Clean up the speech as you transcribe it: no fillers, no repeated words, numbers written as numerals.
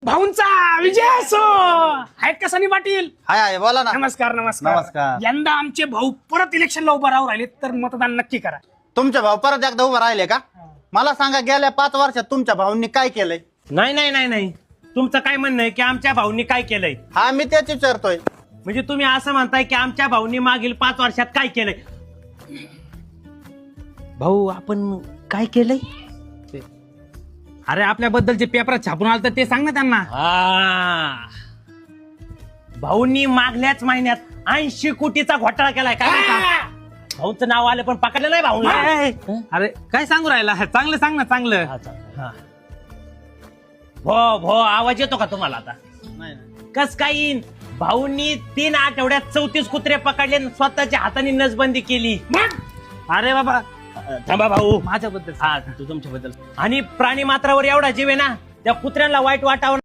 भाऊंचा विजय असो. आहेत का सनी पाटील? हाय बोला ना. नमस्कार नमस्कार. नमस्कार. यंदा आमचे भाऊ परत इलेक्शनला उभं राहून राहिले तर मतदान नक्की करा. तुमच्या भाऊ परत एकदा उभं राहिले का? मला सांगा गेल्या 5 वर्षात तुमच्या भाऊंनी काय केलंय? नाही नाही नाही नाही तुमचं काय म्हणणं आहे की आमच्या भाऊंनी काय केलंय? हा मी तेच विचारतोय. म्हणजे तुम्ही असं म्हणताय की आमच्या भाऊंनी मागील 5 वर्षात काय केलंय? भाऊ आपण काय केलंय? अरे आपल्याबद्दलचे पेपरात छापून आलं तर ते सांग ना त्यांना. भाऊंनी मागल्याच महिन्यात 80 कोटीचा घोटाळा केलाय. काय म्हणता? भाऊंचं नाव आलं पण पकडलं नाही भाऊंना. अरे काय सांगू राहिला? चांगलं सांग ना चांगलं. भो भो आवाज येतो का तुम्हाला आता? कस काय येईन? भाऊंनी 3 आठवड्यात 34 कुत्रे पकडले आणि स्वतःच्या हाताने नसबंदी केली. अरे बाबा थांबा भाऊ. माझ्याबद्दल हा तू तुमच्याबद्दल. आणि प्राणी मात्रावर एवढा जीव आहे ना, त्या कुत्र्यांना वाईट वाटावं